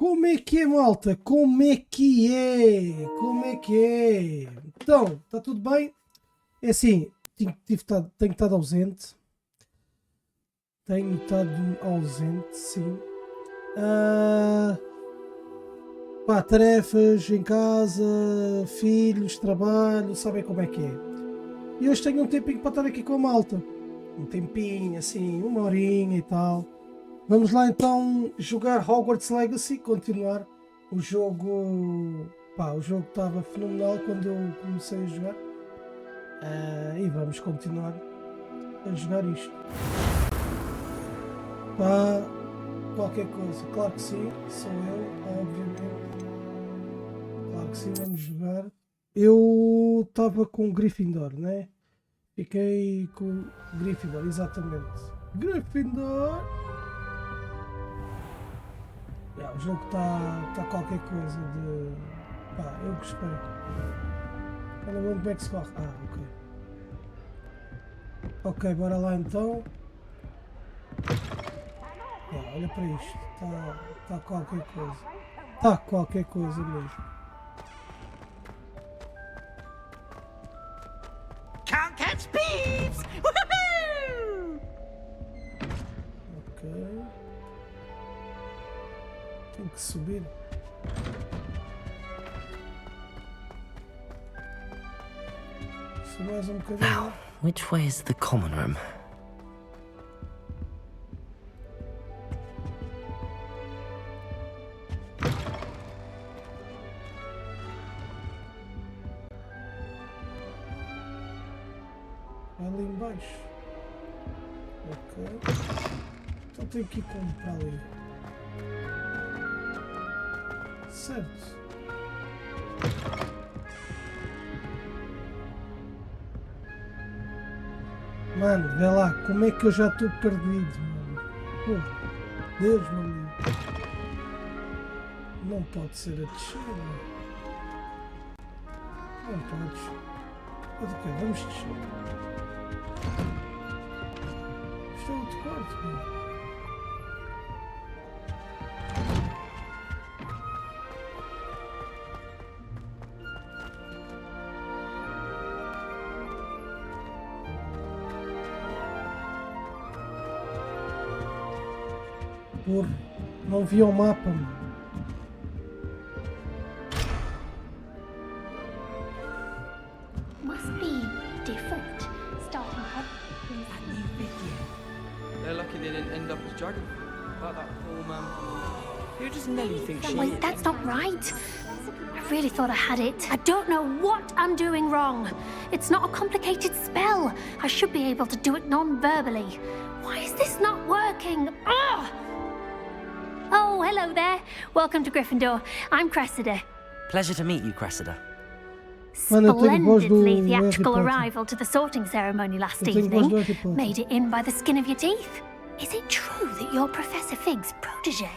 Como é que é, malta? Como é que é? Como é que é? Então, está tudo bem? É assim, tenho estado ausente. Tenho estado ausente, sim. Pá, tarefas em casa, filhos, trabalho, sabem como é que é. E hoje tenho um tempinho para estar aqui com a malta. Um tempinho, assim, uma horinha e tal. Vamos lá então jogar Hogwarts Legacy, continuar o jogo. Pá, o jogo estava fenomenal quando eu comecei a jogar. E vamos continuar a jogar isto. Pá, qualquer coisa, claro que sim, sou eu, obviamente. Claro que sim, vamos jogar. Eu estava com Gryffindor, né? Fiquei com Gryffindor, exatamente. Gryffindor! O jogo está qualquer coisa de. Pá, eu gostei. Olha onde como é que se corre. Ok. Ok, bora lá então. Olha para isto. Está qualquer coisa. Está qualquer coisa mesmo. Can't catch thieves! Woohoo! Ok. Tenho que subir. Mais um bocadinho. Now, which way is the common room? Ali embaixo. Ok. Então tenho que ir para ali. Certo. Mano, vê lá, como é que eu já estou perdido, mano. Pô, Deus, mano. Não pode ser a descer, mano. Não podes. Ok, vamos descer. Isto é outro quarto, mano. Porra, não vi o mapa, mano. Must be different. Starting up. They're lucky they didn't end up as dragon. Like that poor man. Who does Nelly think she Wait, is? that's not right. I really thought I had it. I don't know what I'm doing wrong. It's not a complicated spell. I should be able to do it non-verbally. Why is this not working? Ugh! Oh, hello there. Welcome to Gryffindor. I'm Cressida. Pleasure to meet you, Cressida. Mano, eu tenho voz do Splendidly Harry theatrical Potter. arrival to the sorting ceremony last Eu tenho voz do evening. Harry Potter. Made it in by the skin of your teeth. Is it true that you're Professor Fig's protege?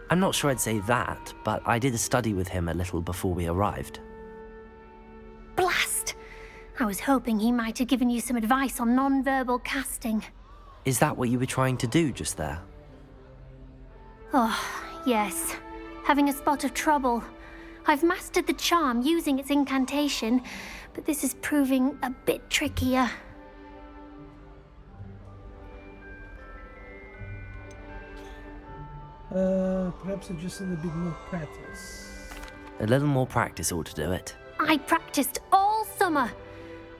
I'm not sure I'd say that, but I did study with him a little before we arrived. Blast! I was hoping he might have given you some advice on non-verbal casting. Is that what you were trying to do just there? Oh, yes. Having a spot of trouble. I've mastered the charm using its incantation, but this is proving a bit trickier. Perhaps just a little bit more practice. A little more practice ought to do it. I practiced all summer.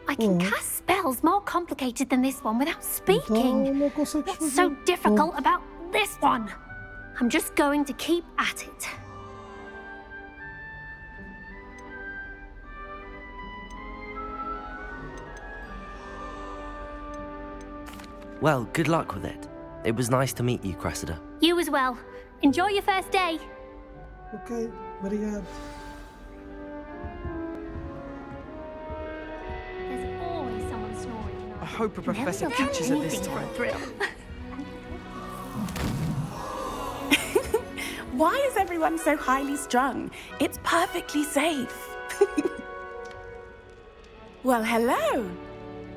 I can Oh. cast spells more complicated than this one without speaking. Então não consegues What's fazer. so difficult about this one? I'm just going to keep at it. Well, good luck with it. It was nice to meet you, Cressida. You as well. Enjoy your first day. Ok, obrigado. There's always someone snoring in our I hope a Never professor felt teaches at this anything for a time. thrill. Why is everyone so highly strung? It's perfectly safe. Well, hello.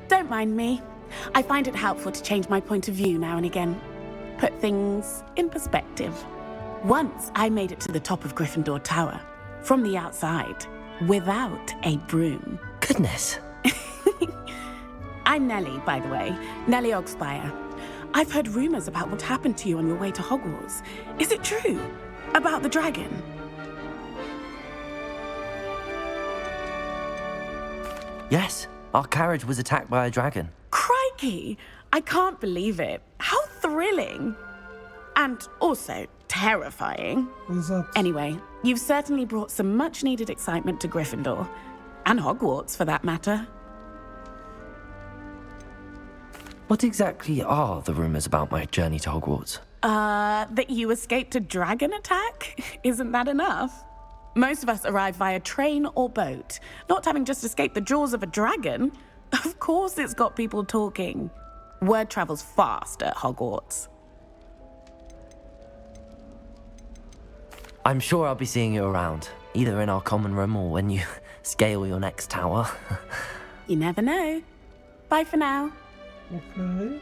Don't mind me. I find it helpful to change my point of view now and again. put things in perspective. Once I made it to the top of Gryffindor Tower, from the outside, without a broom. Goodness. I'm Nellie, by the way, Nellie Ogspire. I've heard rumors about what happened to you on your way to Hogwarts. Is it true? About the dragon? Yes, our carriage was attacked by a dragon. Crikey! I can't believe it. How thrilling! And also terrifying. Exato. Anyway, you've certainly brought some much-needed excitement to Gryffindor. And Hogwarts, for that matter. What exactly are the rumors about my journey to Hogwarts? That you escaped a dragon attack? Isn't that enough? Most of us arrive via train or boat, not having just escaped the jaws of a dragon. Of course it's got people talking. Word travels fast at Hogwarts. I'm sure I'll be seeing you around, either in our common room or when you scale your next tower. You never know. Bye for now. Ok.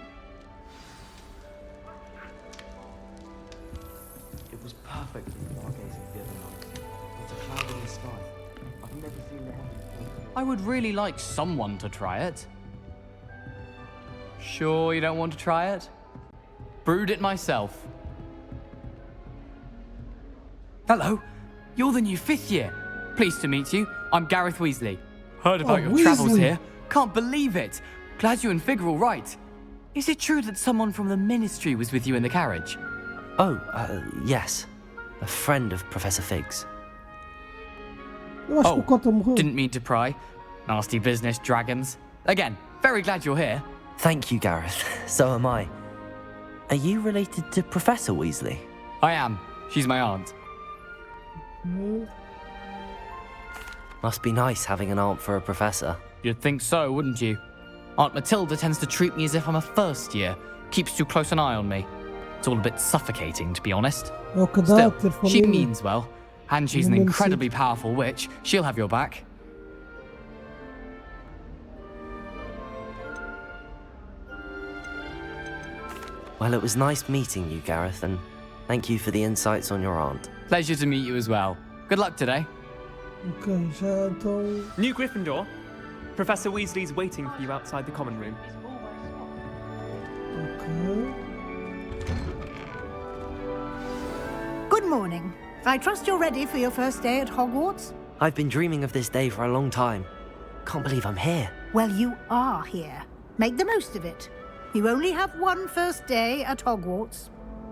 It was perfect for stargazing the other night. It's a cloud in the sky. I've never seen the magic. I would really like someone to try it. Sure you don't want to try it? Brewed it myself. Hello, you're the new 5th year. Pleased to meet you. I'm Gareth Weasley. Heard about your travels Weasley. here. Can't believe it. Glad you and Fig are all right. Is it true that someone from the Ministry was with you in the carriage? Oh, yes. A friend of Professor Fig's. Eu acho que o Cota morreu. Didn't mean to pry. Nasty business, dragons. Again, very glad you're here. Thank you, Gareth. So am I. Are you related to Professor Weasley? I am. She's my aunt. Must be nice having an aunt for a professor. You'd think so, wouldn't you? Aunt Matilda tends to treat me as if I'm a first year. Keeps too close an eye on me. It's all a bit suffocating, to be honest. É o que dá ter Still, she família. means well. And she's an Woman incredibly powerful witch. She'll have your back. Well, it was nice meeting you, Gareth, and thank you for the insights on your aunt. Pleasure to meet you as well. Good luck today. Ok, já então. New Gryffindor, Professor Weasley's waiting for you outside the common room. Ok. Good morning. I trust you're ready for your first day at Hogwarts? I've been dreaming of this day for a long time. Can't believe I'm here. Well, you are here. Make the most of it. You only have one first day at Hogwarts.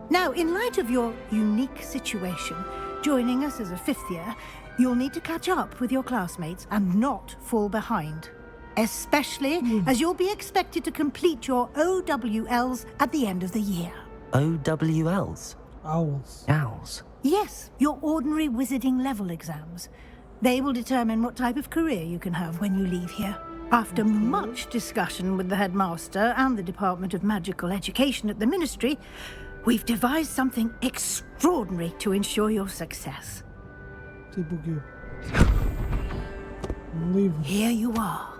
Now, in light of your unique situation, joining us as a 5th year, you'll need to catch up with your classmates and not fall behind. Especially as you'll be expected to complete your OWLs at the end of the year. OWLs? Owls. Owls. Yes, your ordinary wizarding level exams. They will determine what type of career you can have when you leave here. After much discussion with the headmaster and the Department of Magical Education at the Ministry, we've devised something extraordinary to ensure your success. Tipo o quê? Livro. Here you are.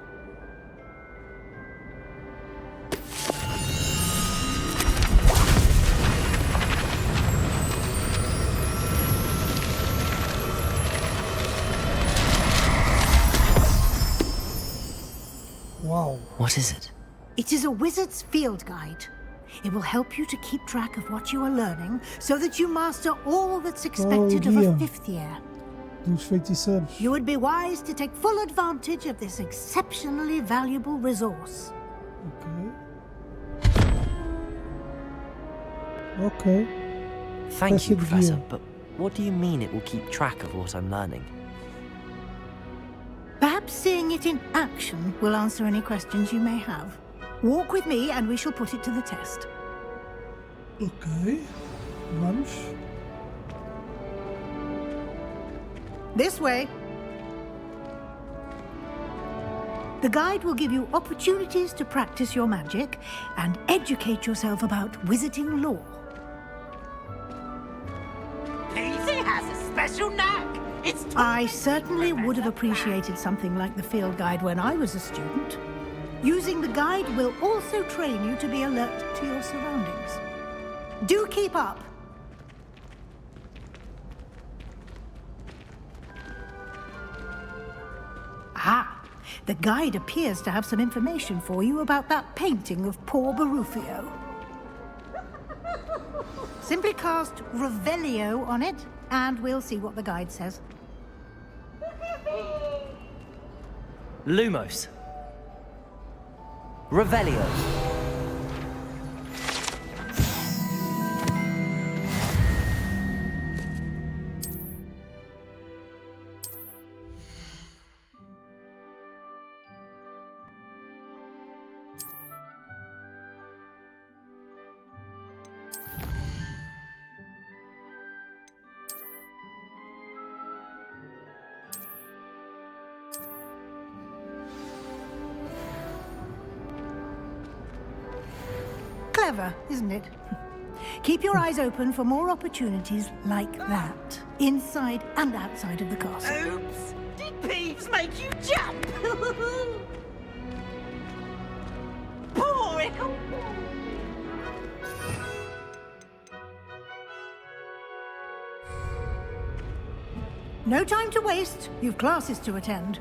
Uau. What is it? It is a wizard's field guide. It will help you to keep track of what you are learning so that you master all that's expected of a guia. 5th year. Dos feiticeiros. You would be wise to take full advantage of this exceptionally valuable resource. Ok. Ok. Thank you, Espécie de Professor, guia. but what do you mean it will keep track of what I'm learning? Perhaps seeing it in action will answer any questions you may have. Walk with me and we shall put it to the test. Ok. Vamos. This way. The guide will give you opportunities to practice your magic and educate yourself about wizarding lore. Daisy has a special knack. It's I certainly would have appreciated something like the field guide when I was a student. Using the guide will also train you to be alert to your surroundings. Do keep up. Ah, the guide appears to have some information for you about that painting of poor Barufio. Simply cast Revelio on it, and we'll see what the guide says. Lumos. Revelio. Clever, isn't it? Keep your eyes open for more opportunities like that, inside and outside of the castle. Oops! Did Peeves make you jump? Poor Ickle! No time to waste. You've classes to attend.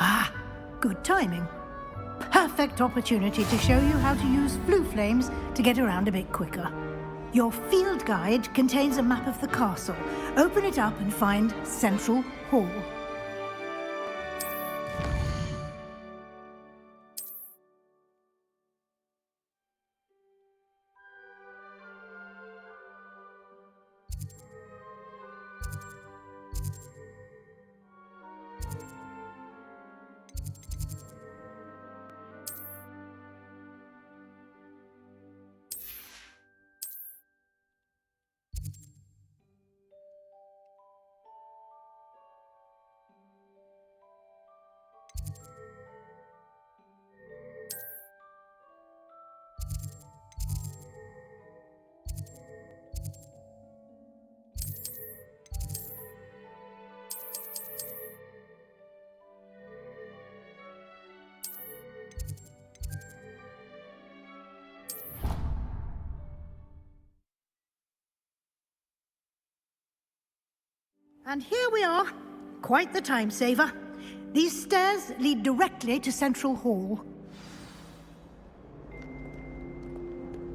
Ah, good timing. Perfect opportunity to show you how to use flue flames to get around a bit quicker. Your field guide contains a map of the castle. Open it up and find Central Hall. And here we are. Quite the time saver. These stairs lead directly to Central Hall.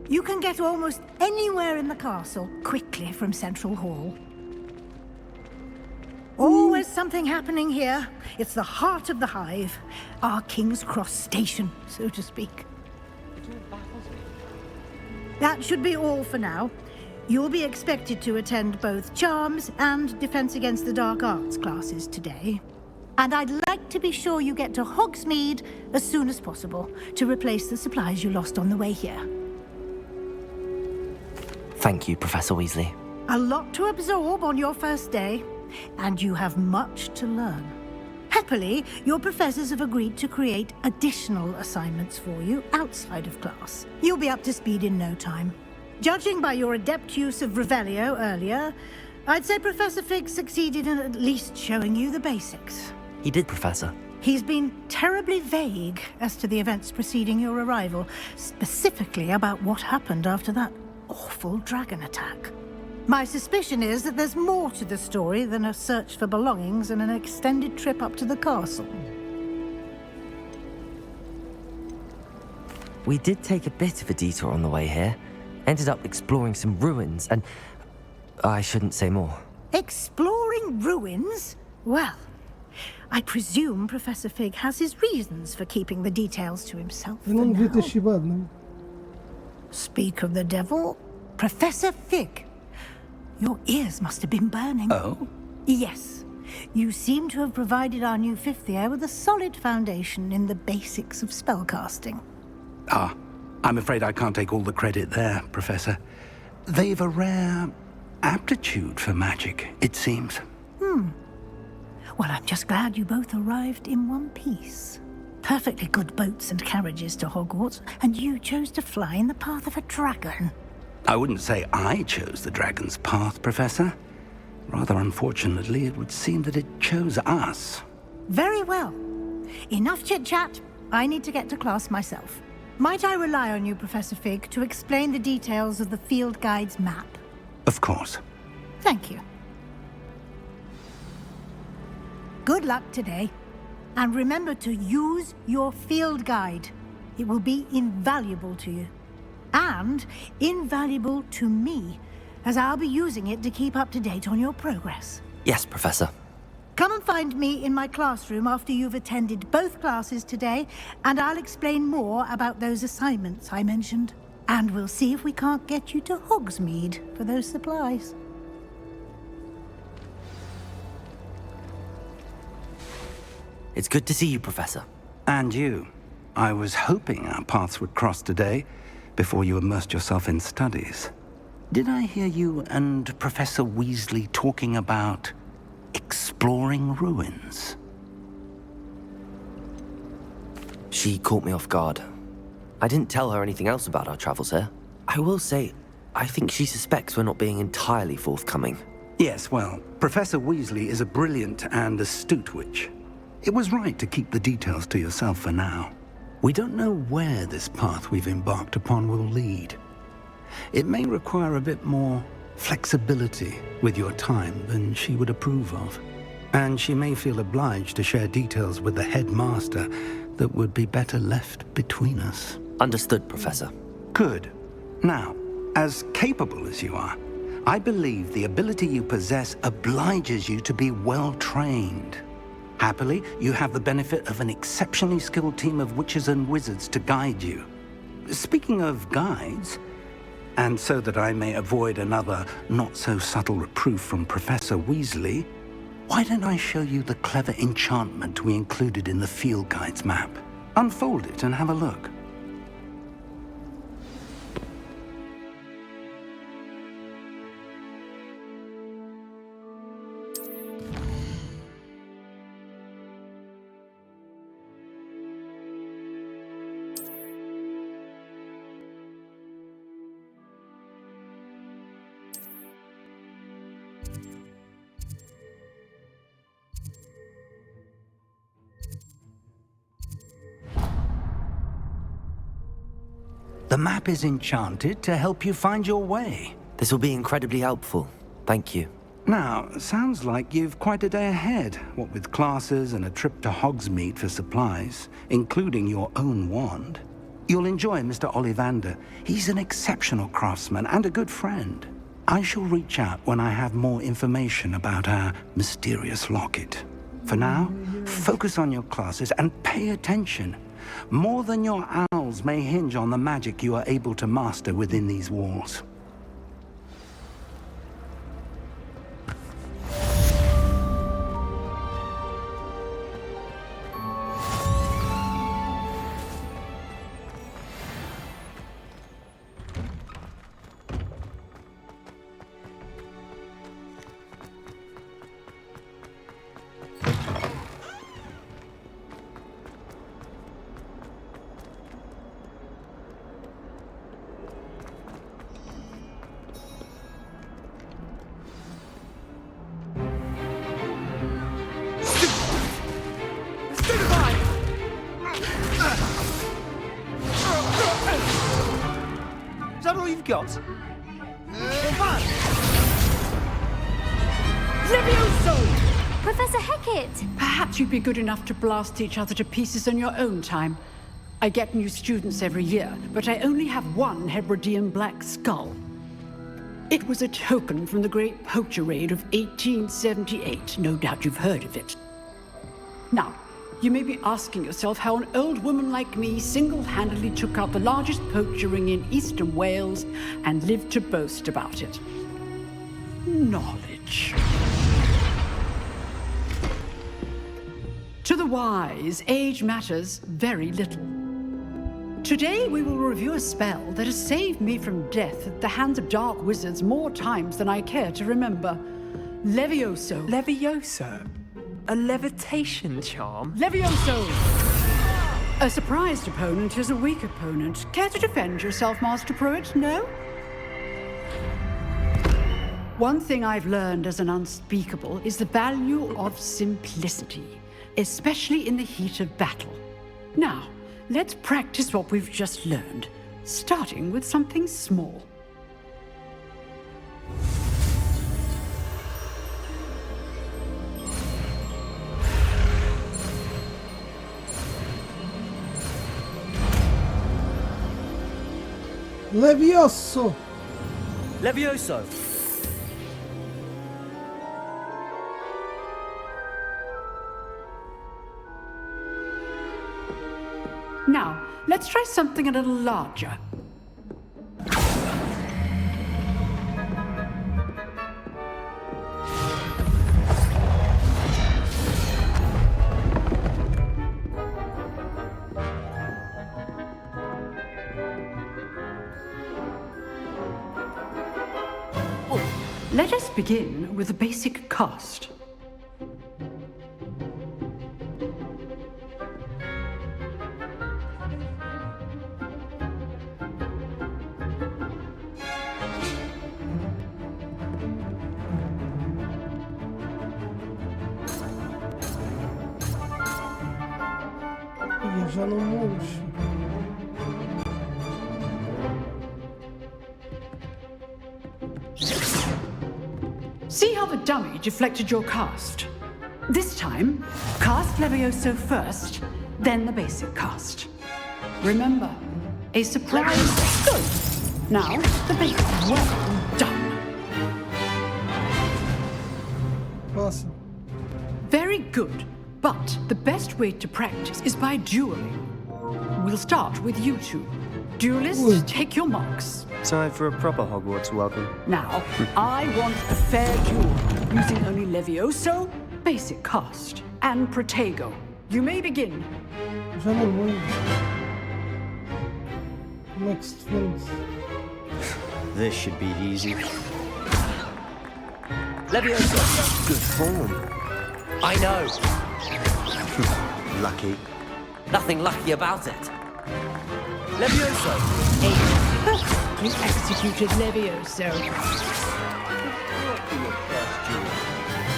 You can get almost anywhere in the castle quickly from Central Hall. Always something happening here. It's the heart of the hive. Our King's Cross station, so to speak. That should be all for now. You'll be expected to attend both Charms and Defense Against the Dark Arts classes today. And I'd like to be sure you get to Hogsmeade as soon as possible to replace the supplies you lost on the way here. Thank you, Professor Weasley. A lot to absorb on your first day, and you have much to learn. Happily, your professors have agreed to create additional assignments for you outside of class. You'll be up to speed in no time. Judging by your adept use of Revelio earlier, I'd say Professor Fig succeeded in at least showing you the basics. He did, Professor. He's been terribly vague as to the events preceding your arrival, specifically about what happened after that awful dragon attack. My suspicion is that there's more to the story than a search for belongings and an extended trip up to the castle. We did take a bit of a detour on the way here. Ended up exploring some ruins and... I shouldn't say more. Exploring ruins? Well, I presume Professor Fig has his reasons for keeping the details to himself for Eu não devia ter now. chibado, não? Speak of the devil, Professor Fig. Your ears must have been burning. Oh? Yes. You seem to have provided our new fifth year with a solid foundation in the basics of spellcasting. Ah, I'm afraid I can't take all the credit there, Professor. They've a rare aptitude for magic, it seems. Well, I'm just glad you both arrived in one piece. Perfectly good boats and carriages to Hogwarts, and you chose to fly in the path of a dragon. I wouldn't say I chose the dragon's path, Professor. Rather unfortunately, it would seem that it chose us. Very well. Enough chit-chat. I need to get to class myself. Might I rely on you, Professor Fig, to explain the details of the field guide's map? Of course. Thank you. Good luck today. And remember to use your field guide. It will be invaluable to you. And invaluable to me, as I'll be using it to keep up to date on your progress. Yes, Professor. Come and find me in my classroom after you've attended both classes today, and I'll explain more about those assignments I mentioned. And we'll see if we can't get you to Hogsmeade for those supplies. It's good to see you, Professor. And you. I was hoping our paths would cross today, before you immersed yourself in studies. Did I hear you and Professor Weasley talking about exploring ruins? She caught me off guard. I didn't tell her anything else about our travels here. I will say, I think she suspects we're not being entirely forthcoming. Yes, well, Professor Weasley is a brilliant and astute witch. It was right to keep the details to yourself for now. We don't know where this path we've embarked upon will lead. It may require a bit more flexibility with your time than she would approve of. And she may feel obliged to share details with the headmaster that would be better left between us. Understood, Professor. Good. Now, as capable as you are, I believe the ability you possess obliges you to be well trained. Happily, you have the benefit of an exceptionally skilled team of witches and wizards to guide you. Speaking of guides, and so that I may avoid another not-so-subtle reproof from Professor Weasley, why don't I show you the clever enchantment we included in the field guide's map? Unfold it and have a look. The map is enchanted to help you find your way. This will be incredibly helpful. Thank you. Now, sounds like you've quite a day ahead, what with classes and a trip to Hogsmeade for supplies, including your own wand. You'll enjoy Mr. Ollivander. He's an exceptional craftsman and a good friend. I shall reach out when I have more information about our mysterious locket. For now, focus on your classes and pay attention. More than your owls may hinge on the magic you are able to master within these walls. Is that all you've got? Professor Hecat! Perhaps you'd be good enough to blast each other to pieces on your own time. I get new students every year, but I only have one Hebridean black skull. It was a token from the Great Poacher Raid of 1878. No doubt you've heard of it. Now, you may be asking yourself how an old woman like me single-handedly took out the largest poacher ring in eastern Wales and lived to boast about it. Knowledge. To the wise, age matters very little. Today we will review a spell that has saved me from death at the hands of dark wizards more times than I care to remember. Levioso. Levioso? A levitation charm? Levioso! A surprised opponent is a weak opponent. Care to defend yourself, Master Pruitt? No? One thing I've learned as an unspeakable is the value of simplicity, especially in the heat of battle. Now, let's practice what we've just learned, starting with something small. Levioso! Levioso! Now, let's try something a little larger. Let us begin with a basic cast. Eu já não murcho. See how the dummy deflected your cast? This time, cast Levioso first, then the basic cast. Remember, a surprise. Good. Now, the basic. Well done. Awesome. Very good. But the best way to practice is by dueling. We'll start with you two. Duelists, take your marks. Time for a proper Hogwarts welcome. Now, I want a fair duel, using only Levioso, basic cast, and Protego. You may begin. Já não lembro. Como é que se defende? This should be easy. Levioso! Good form. I know. Lucky. Nothing lucky about it. Levioso! A perfectly executed Levioso.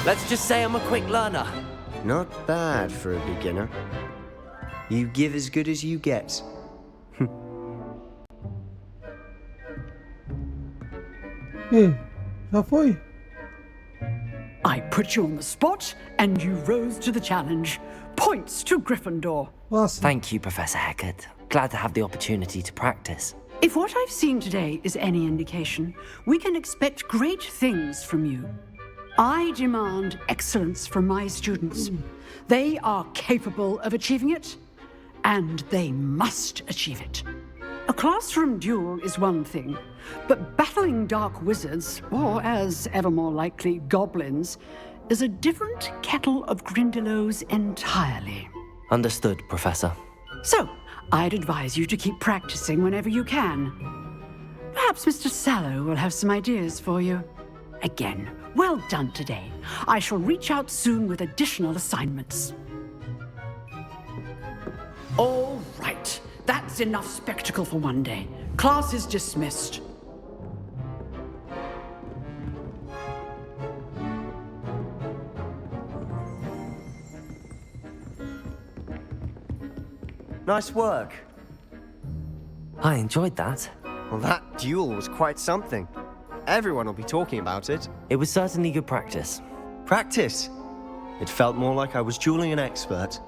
Let's just say I'm a quick learner. Not bad for a beginner. You give as good as you get. Já foi? I put you on the spot, and you rose to the challenge. Points to Gryffindor. Awesome. Thank you, Professor Hecat. Glad to have the opportunity to practice. If what I've seen today is any indication, we can expect great things from you. I demand excellence from my students. They are capable of achieving it, and they must achieve it. A classroom duel is one thing, but battling dark wizards, or as ever more likely, goblins, is a different kettle of Grindylows entirely. Understood, Professor. So, I'd advise you to keep practicing whenever you can. Perhaps Mr. Sallow will have some ideas for you. Again, well done today. I shall reach out soon with additional assignments. All right. That's enough spectacle for one day. Class is dismissed. Nice work. I enjoyed that. Well, that duel was quite something. Everyone will be talking about it. It was certainly good practice. Practice? It felt more like I was dueling an expert.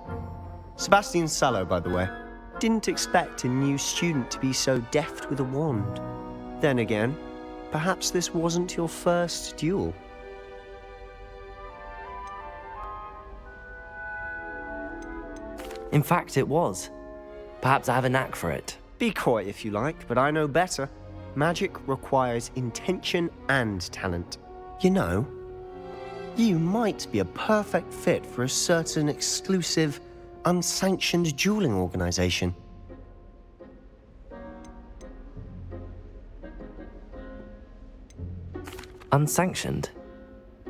Sebastian Sallow, by the way. Didn't expect a new student to be so deft with a wand. Then again, perhaps this wasn't your first duel. In fact, it was. Perhaps I have a knack for it. Be coy if you like, but I know better. Magic requires intention and talent. You know, you might be a perfect fit for a certain exclusive, unsanctioned dueling organization. Unsanctioned?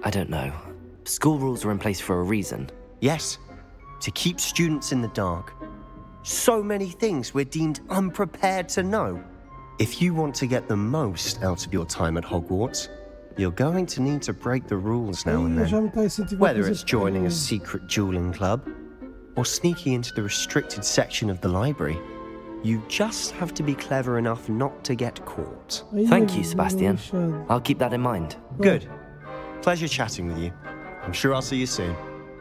I don't know. School rules are in place for a reason. Yes, to keep students in the dark. So many things we're deemed unprepared to know. If you want to get the most out of your time at Hogwarts, You're going to need to break the rules now and Já then. me está a incentivar a Whether fazer it's joining a secret dueling club or sneaking into the restricted section of the library, you just have to be clever enough not to get caught. Thank you, Sebastian. I'll keep that in mind. Good. Pleasure chatting with you. I'm sure I'll see you soon.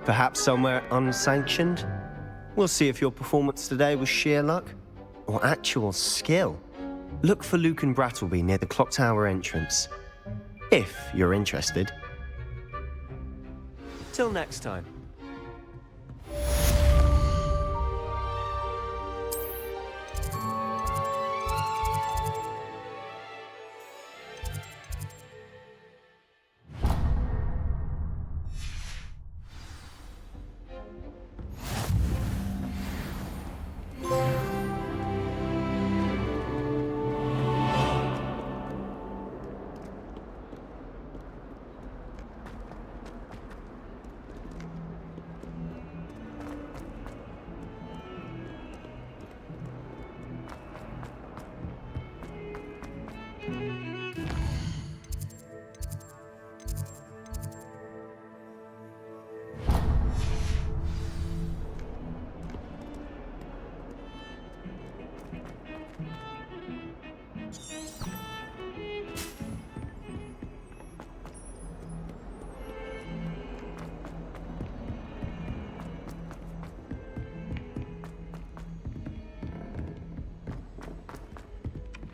Perhaps somewhere unsanctioned? We'll see if your performance today was sheer luck or actual skill. Look for Luke and Brattleby near the clock tower entrance, if you're interested. Till next time.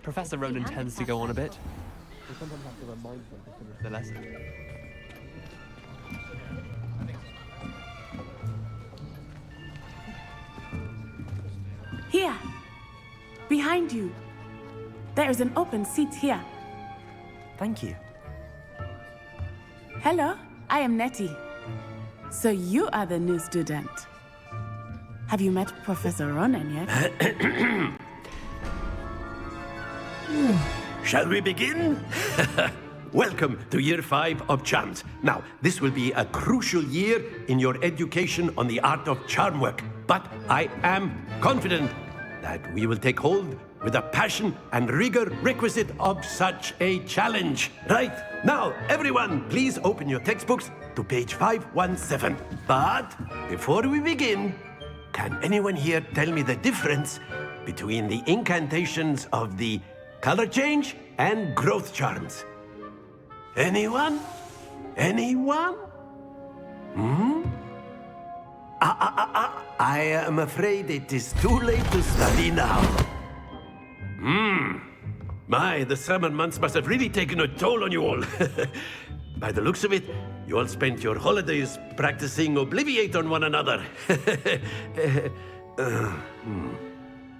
Professor Ronan tends to go on a bit. We sometimes have to remind them to finish the lesson. Here, behind you. There is an open seat here. Thank you. Hello, I am Nettie. So you are the new student. Have you met Professor Ronan yet? Shall we begin? Welcome to Year 5 of Charms. Now, this will be a crucial year in your education on the art of charm work, but I am confident that we will take hold with the passion and rigor requisite of such a challenge. Right, now, everyone, please open your textbooks to page 517. But before we begin, can anyone here tell me the difference between the incantations of the color change and growth charms? Anyone? Anyone? I am afraid it is too late to study now. My, the summer months must have really taken a toll on you all. By the looks of it, you all spent your holidays practicing Obliviate on one another.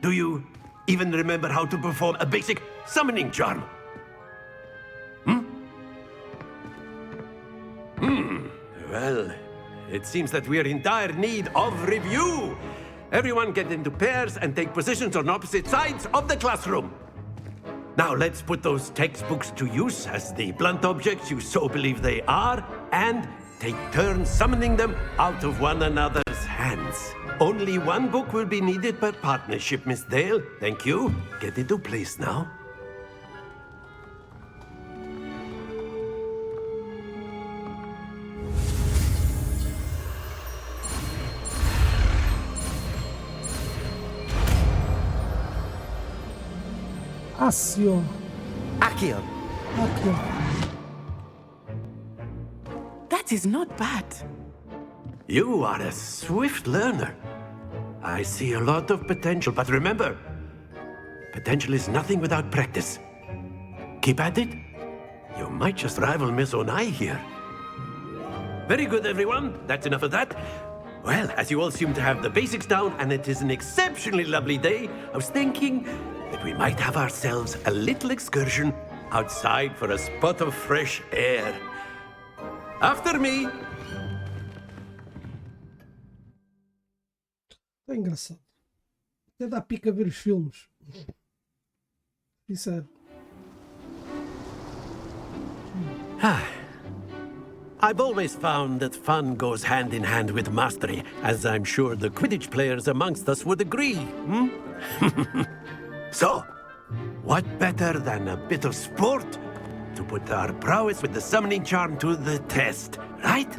Do you even remember how to perform a basic summoning charm? Well, it seems that we are in dire need of review. Everyone get into pairs and take positions on opposite sides of the classroom. Now let's put those textbooks to use as the blunt objects you so believe they are, and take turns summoning them out of one another's hands. Only one book will be needed per partnership, Miss Dale. Thank you. Get into place now. Accio. Accio. Accio. That is not bad. You are a swift learner. I see a lot of potential, but remember, potential is nothing without practice. Keep at it. You might just rival Miss Onai here. Very good, everyone. That's enough of that. Well, as you all seem to have the basics down, and it is an exceptionally lovely day, I was thinking that we might have ourselves a little excursion outside for a spot of fresh air. After me. É engraçado. Até dá pica ver os filmes. Sincero. I've always found that fun goes hand in hand with mastery, as I'm sure the Quidditch players amongst us would agree. So, what better than a bit of sport to put our prowess with the summoning charm to the test, right?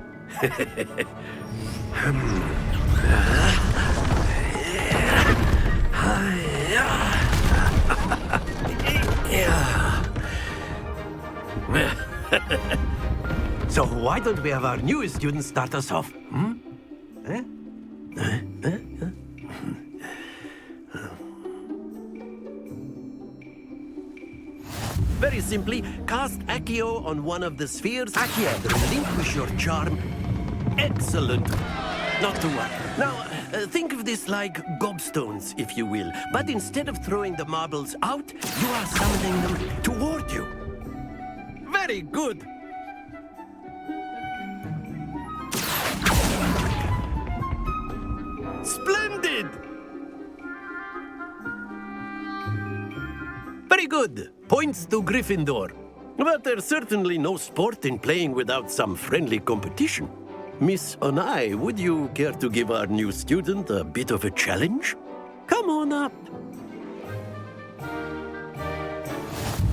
So why don't we have our newest student start us off? Very simply, cast Accio on one of the spheres. Accio, relinquish your charm. Excellent. Not to worry. Now, think of this like gobstones, if you will. But instead of throwing the marbles out, you are summoning them toward you. Very good. Splendid! Very good. Points to Gryffindor. But there's certainly no sport in playing without some friendly competition. Miss Onai, would you care to give our new student a bit of a challenge? Come on up.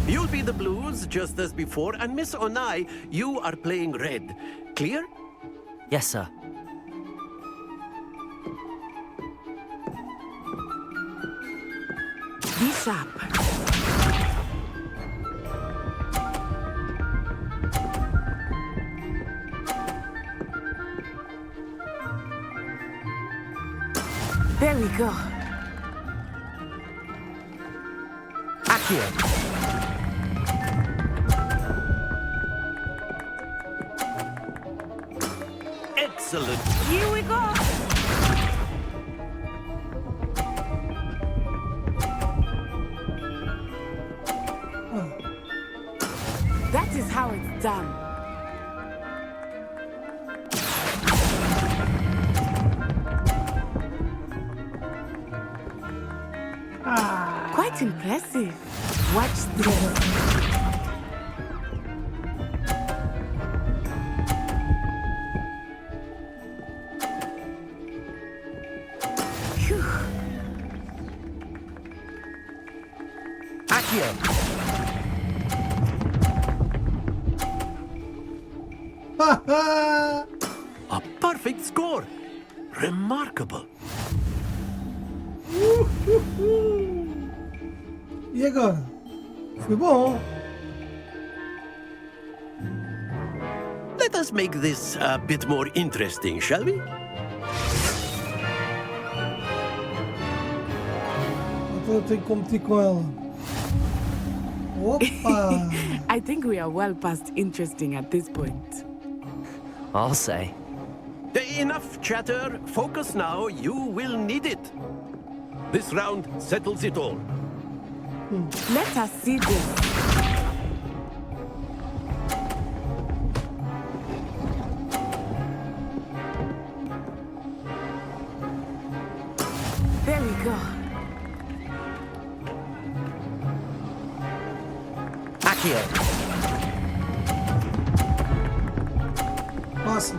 You'll be the blues, just as before, and Miss Onai, you are playing red. Clear? Yes, sir. Be sharp. There we go. Accio. Excellent. Here we go. That is how it's done. Quite impressive. Watch this. Phew. Accio. A perfect score. Remarkable. E agora? Foi bom. Let us make this a bit more interesting, shall we? Então eu tenho que competir com ela. Opa! I think we are well past interesting at this point. I'll say. Enough chatter. Focus now. You will need it. This round settles it all. Let us see this. There we go. Accio. Passa.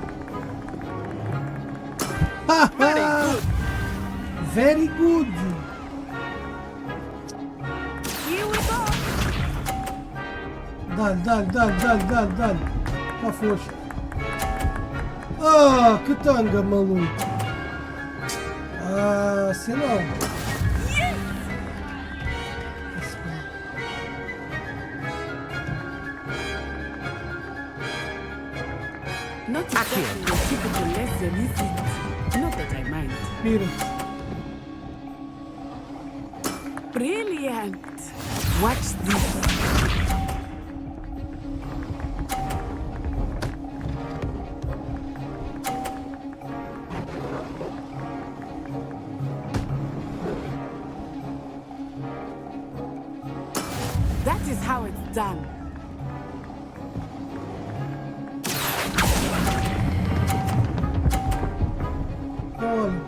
Very good. Very good. Here we go. Dá-lhe. Já foste. Ah, que tanga, maluco. Ah, sei não. Not exactly a typical lesson, is it? Not that I mind. Mira. Brilliant. Watch this. That is how it's done. Olha.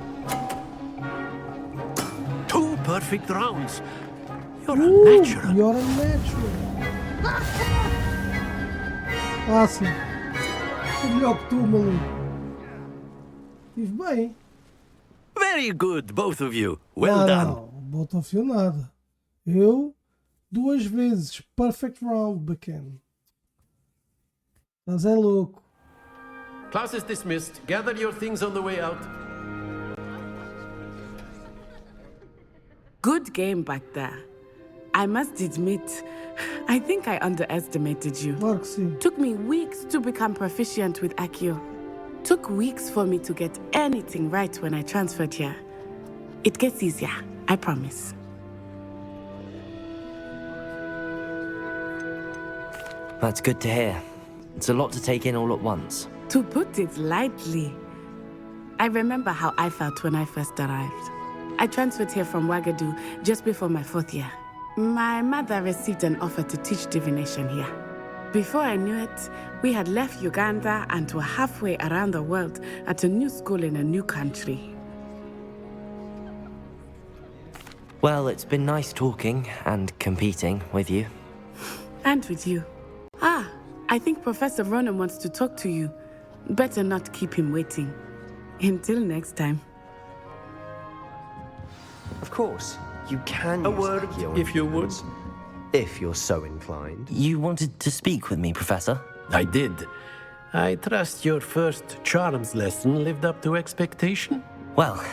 Two perfect rounds. You're a natural. You're a natural. Passa. Sou melhor que tu, maluco. Estive bem. Very good, both of you. Well done. Não, bota fio nada. Eu, 2 vezes. Perfect round, bacana. Mas é louco. Class is dismissed. Gather your things on the way out. Good game back there. I must admit, I think I underestimated you. Claro que sim. Took me weeks to become proficient with Accio. Took weeks for me to get anything right when I transferred here. It gets easier, I promise. That's good to hear. It's a lot to take in all at once. To put it lightly, I remember how I felt when I first arrived. I transferred here from Wagadu just before my 4th year. My mother received an offer to teach divination here. Before I knew it, we had left Uganda and were halfway around the world at a new school in a new country. Well, it's been nice talking and competing with you. And with you. Ah, I think Professor Ronan wants to talk to you. Better not keep him waiting. Until next time. Of course, you can A use word, Accio if you would. if you're so inclined. You wanted to speak with me, Professor? I did. I trust your first charms lesson lived up to expectation? Well,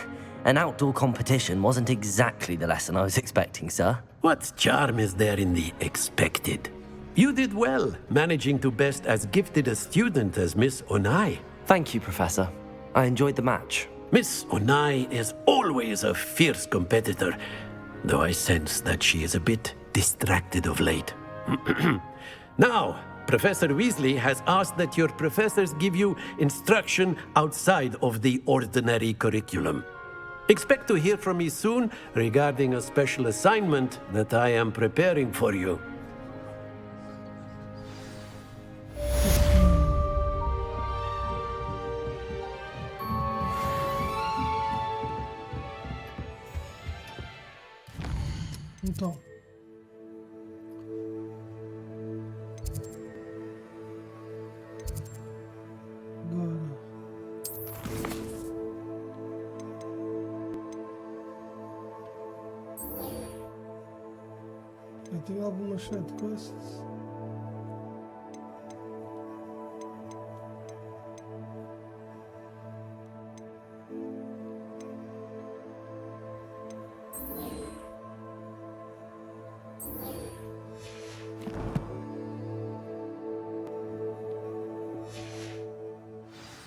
an outdoor competition wasn't exactly the lesson I was expecting, sir. What charm is there in the expected? You did well, managing to best as gifted a student as Miss Onai. Thank you, Professor. I enjoyed the match. Miss Onai is always a fierce competitor, though I sense that she is a bit distracted of late. Now, Professor Weasley has asked that your professors give you instruction outside of the ordinary curriculum. Expect to hear from me soon regarding a special assignment that I am preparing for you. Então. Agora. Eu tenho algumas side quests.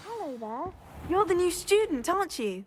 Hello there. You're the new student, aren't you?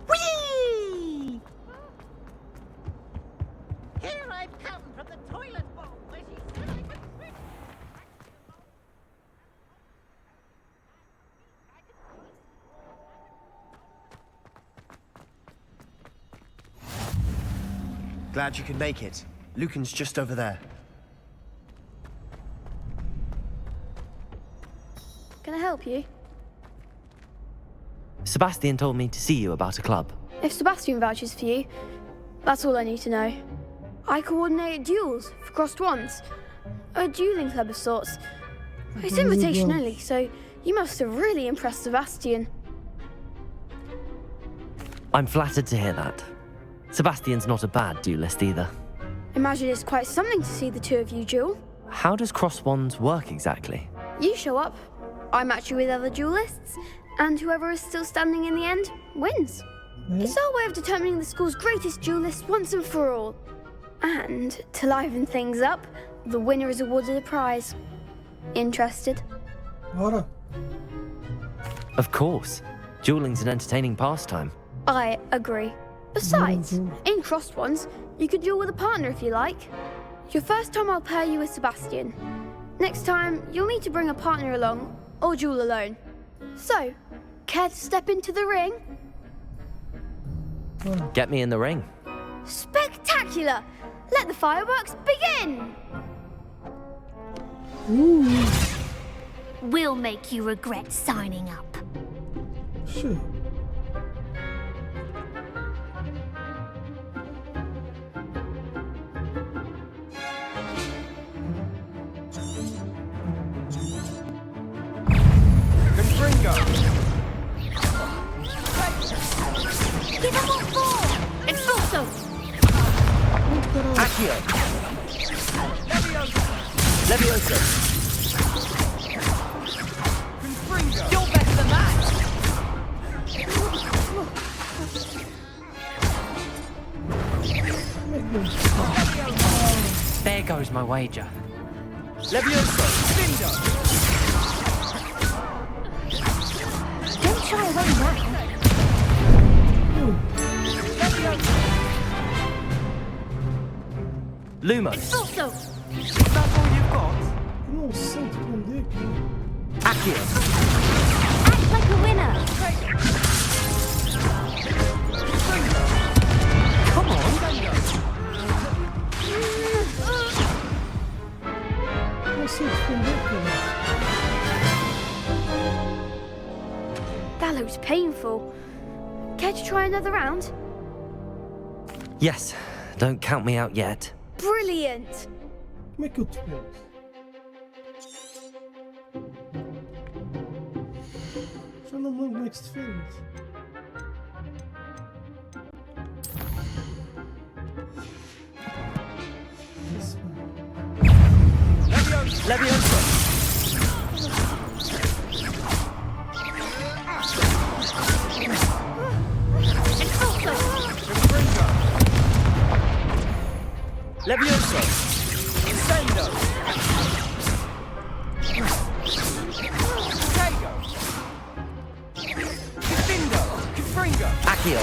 Whee! Here I've come from the toilet bowl where she said I could swim. Glad you could make it. Lucan's just over there. Can I help you? Sebastian told me to see you about a club. If Sebastian vouches for you, that's all I need to know. I coordinate duels for crossed wands. A dueling club of sorts. It's invitation only, so you must have really impressed Sebastian. I'm flattered to hear that. Sebastian's not a bad duelist either. Imagine it's quite something to see the two of you duel. How does cross wands work exactly? You show up, I match you with other duelists, and whoever is still standing in the end wins. It's our way of determining the school's greatest duelist once and for all. And to liven things up, the winner is awarded a prize. Interested? Bora. Of course. Dueling's an entertaining pastime. I agree. Besides, in crossed ones, you could duel with a partner if you like. Your first time I'll pair you with Sebastian. Next time, you'll need to bring a partner along, or duel alone. So, care to step into the ring? Get me in the ring. Spectacular! Let the fireworks begin! We'll make you regret signing up. Sure. Give them what for! Expulso! Accio! Levioso! You're better than that! There goes my wager. Levioso! Don't shy away now. Lumos! Expulso! That's all you've got? Nossa, onde é que... Accio! Act like a winner. Come on! Não sei defender, cara. That looks painful. Care to try another round? Yes, don't count me out yet. Brilliant! Como é que eu te pego? Já não me lembro como é que se defende. Isso, Levioso! Expulso! Levioso! Incendo! Prego! Confindo! Confringo! Accio!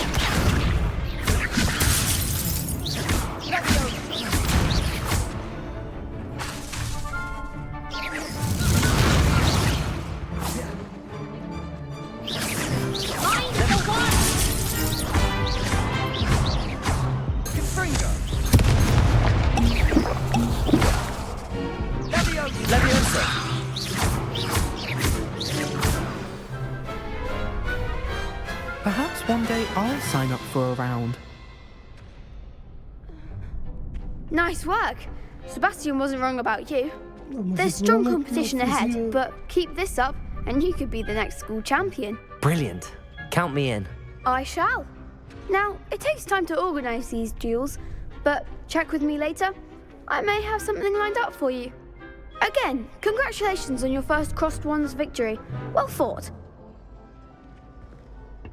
Mind the one! Confringo! Levioso! Levioso! Perhaps one day I'll sign up for a round. Nice work. Sebastian wasn't wrong about you. Não, mas There's o strong problema é que competition eu ahead, fazia- but keep this up and you could be the next school champion. Brilliant. Count me in. I shall. Now, it takes time to organise these duels, but check with me later. I may have something lined up for you. Again, congratulations on your first Crossed Ones victory. Well fought.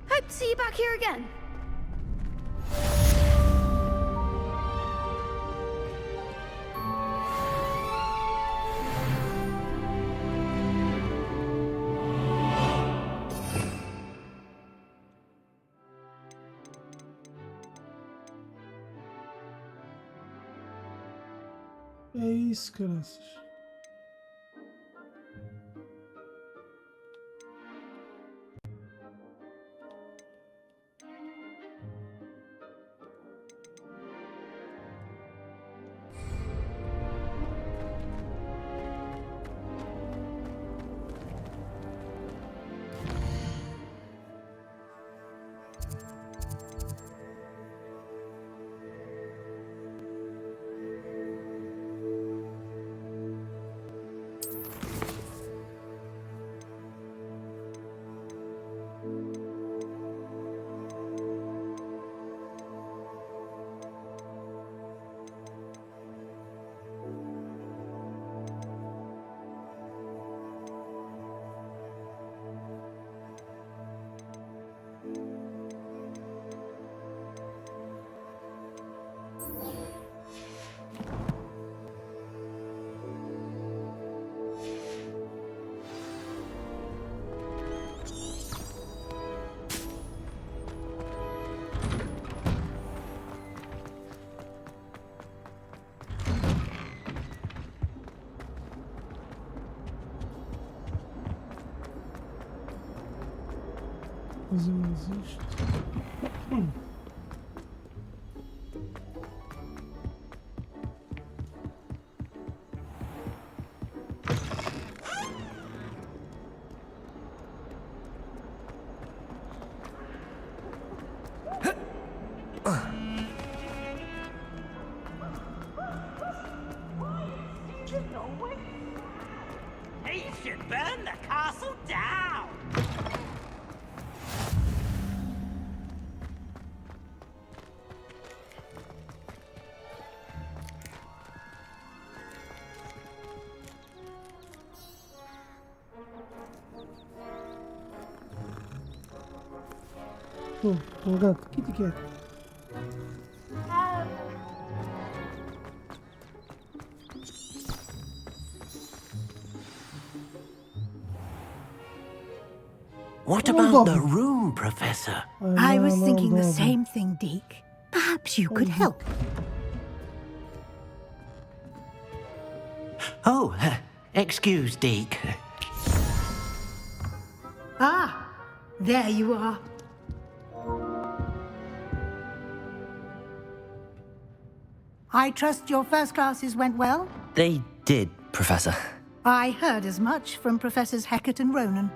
Hope to see you back here again. É isso, caraças. Fazemos isto. He should burn the castle down! Um gato, kitty cat. What about the room, Professor? I was thinking the same thing, Deke. Perhaps you could help. Oh, excuse, Deke. Ah, there you are. I trust your first classes went well? They did, Professor. I heard as much from Professors Hecat and Ronan.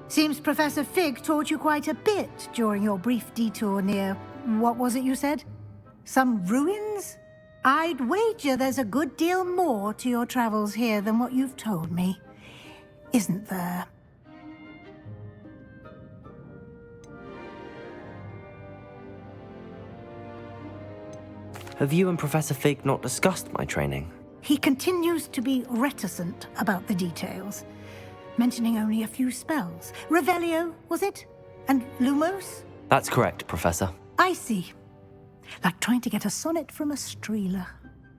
Seems Professor Fig taught you quite a bit during your brief detour near... what was it you said? Some ruins? I'd wager there's a good deal more to your travels here than what you've told me. Isn't there? Have you and Professor Fig not discussed my training? He continues to be reticent about the details, mentioning only a few spells. Revelio, was it? And Lumos? That's correct, Professor. I see. Like trying to get a sonnet from a streeler.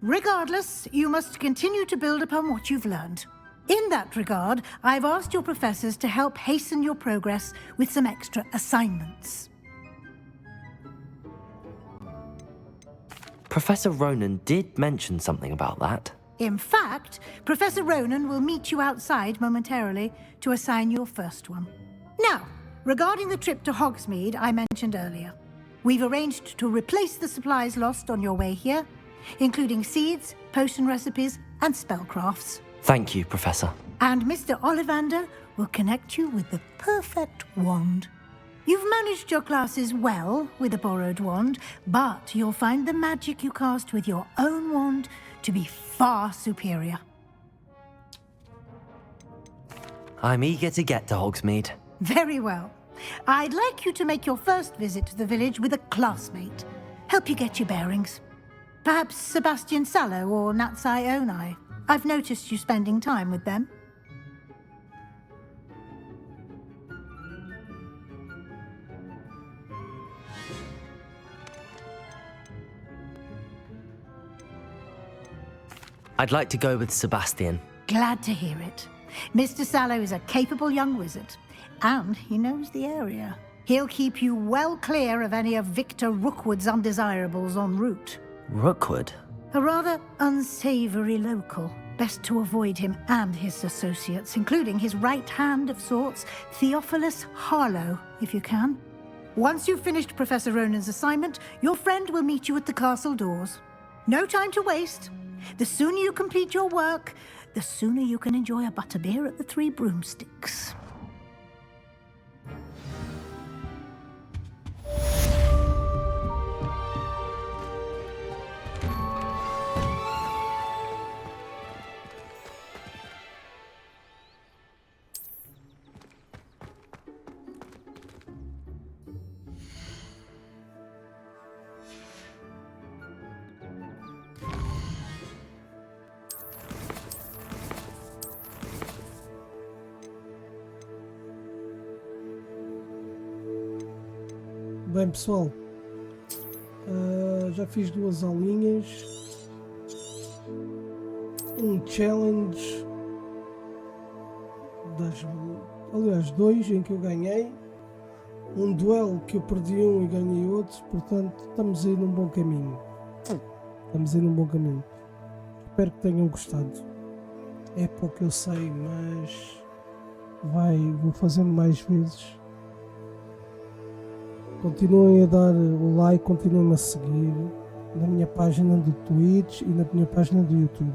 Regardless, you must continue to build upon what you've learned. In that regard, I've asked your professors to help hasten your progress with some extra assignments. Professor Ronan did mention something about that. In fact, Professor Ronan will meet you outside momentarily to assign your first one. Now, regarding the trip to Hogsmeade I mentioned earlier, we've arranged to replace the supplies lost on your way here, including seeds, potion recipes, and spellcrafts. Thank you, Professor. And Mr. Ollivander will connect you with the perfect wand. You've managed your classes well with a borrowed wand, but you'll find the magic you cast with your own wand to be far superior. I'm eager to get to Hogsmeade. Very well. I'd like you to make your first visit to the village with a classmate. Help you get your bearings. Perhaps Sebastian Sallow or Natsai Onai. I've noticed you spending time with them. I'd like to go with Sebastian. Glad to hear it. Mr. Sallow is a capable young wizard, and he knows the area. He'll keep you well clear of any of Victor Rookwood's undesirables en route. Rookwood? A rather unsavory local. Best to avoid him and his associates, including his right hand of sorts, Theophilus Harlow, if you can. Once you've finished Professor Ronan's assignment, your friend will meet you at the castle doors. No time to waste. The sooner you complete your work, the sooner you can enjoy a butterbeer at the Three Broomsticks. Bem pessoal, já fiz 2 aulinhas, um challenge, aliás 2 em que eu ganhei, um duelo que eu perdi um e ganhei outro, portanto estamos aí num bom caminho. Espero que tenham gostado. É pouco eu sei, mas vou fazendo mais vezes. Continuem a dar o like, continuem a seguir na minha página do Twitch e na minha página do YouTube.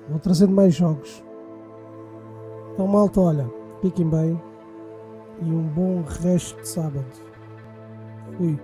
Vou trazendo mais jogos. Então, malta, olha, fiquem bem e um bom resto de sábado. Fui.